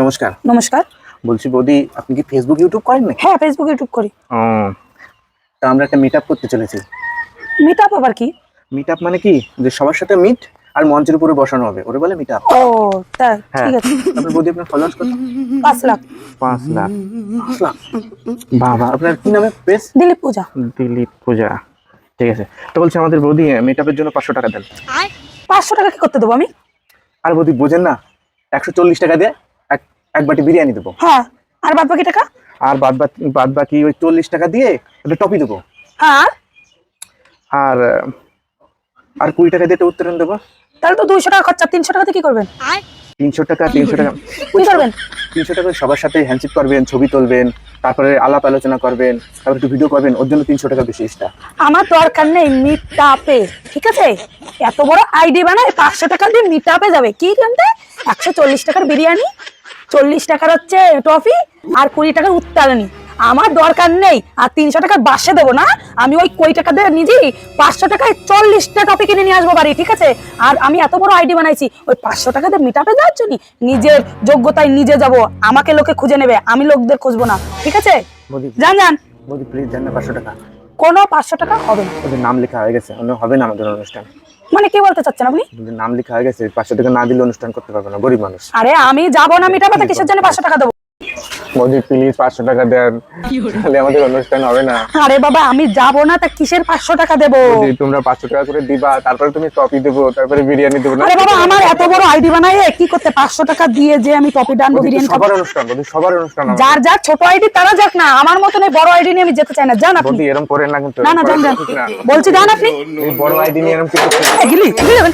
নমস্কার। নমস্কার। বলছি বৌদি, আপনি কি ফেসবুক ইউটিউব করেন নাকি? হ্যাঁ, ফেসবুক ইউটিউব করি। তা আমরা একটা মিট আপ করতে চলেছি। মিট আপ আবার কি? মিট আপ মানে কি, যে সবার সাথে মিট আর মঞ্চের উপরে বসানো হবে, ওরে বলে মিট আপ। ও তাই, হ্যাঁ। ঠিক আছে। আপনার বৌদি, আপনার ফলোয়ার্স কত? 5 লাখ। 5 লাখ। 5 লাখ, বাবা। আপনার কি নামে পেজ? দিলীপ পূজা। দিলীপ পূজা, ঠিক আছে। তো বলছি আমাদের বৌদি মিট আপের জন্য 500 টাকা দেন। 500 টাকা কি করতে দেবো আমি? আর বৌদি বোঝেন না, 140 টাকা দিয়ে এক বাটি বিরিয়ানি দেবো। হ্যাঁ, আর বাদ বাকি টাকা? আর বাদ বাকি ওই 40 টাকা দিয়ে একটা টপি দেবো। হ্যাঁ। আর আর 20 টাকা দিয়ে একটা উত্তরণ দেবো। তাহলে তো 200 টাকা খরচা। 300 টাকাতে কি করবেন? 300 টাকা কি করবেন? 300 টাকা সবার সাথে হ্যান্ডশেক করবেন, ছবি তুলবেন, তারপরে আলাপ আলোচনা করবেন, তারপরে একটু ভিডিও করবেন, ওর জন্য 300 টাকা বেশি এক্সট্রা। আমার দরকার নেই মিট আপে, ঠিক আছে? এত বড় আইডি বানায় 500 টাকা দিয়ে মিট আপে যাবে কি জানতে? 140 টাকার বিরিয়ানি, 40 টাকার হচ্ছে টফি, আর 20 টাকার উত্তারণী। আমার দরকার নেই। আর 300 টাকার বাসে দেবো না। আমি ওই কই টাকা দিয়ে নিজেই 500 টাকায় 40টা টপি কিনে নিয়ে আসবো বাড়ি, ঠিক আছে? আর আমি এত বড় আইডি বানাইছি ওই 500 টাকা দিয়ে মিট আপে যাওয়ার জন্য। নিজের যোগ্যতায় নিজে যাব, আমাকে লোকে খুঁজে নেবে, আমি লোকদের খুঁজবো না, ঠিক আছে? যান যান। বৌদি প্লিজ দেন না 500 টাকা। কোনো 500 টাকা হবে না। ওদের নাম লেখা হয়ে গেছে, অন্য হবে না আমাদের অনুষ্ঠান। মানে কি বলতে চাচ্ছেন আপনি? ওদের নাম লেখা হয়ে গেছে, 500 টাকা না দিলে অনুষ্ঠান করতে পারবে না, গরিব মানুষ। আরে আমি যাবো না মিট আপে, কিসের জন্য 500 টাকা দেবো? বৌদি প্লিজ 500 টাকা দেন, তাহলে আমাদের অনুষ্ঠান হবে না। আরে বাবা, আমি যাবো না, তা কিসের 500 টাকা দেবো? বৌদি তোমরা 500 টাকা করে দিবা, তারপরে তুমি টপি দেবো, তারপরে বিরিয়ানি দেবো না। আরে বাবা, আমার এত বড় আইডি বানায় কি করতে 500 টাকা দিয়ে যে আমি টপি ডানবো, বৌদি, বিরিয়ানি খাবো? সবার অনুষ্ঠান, বৌদি সবার অনুষ্ঠান আমাদের। যার যার ছোট আইডি তারা যাক না, আমার মতন এই বড় আইডি নিয়ে আমি যেতে চাই না। যান আপনি। বৌদি এরকম করেন না কিন্তু। না না, যান যান, বলছি যান আপনি। এই বড় আইডি নিয়ে এরকম কিছু গিলি যাবেন।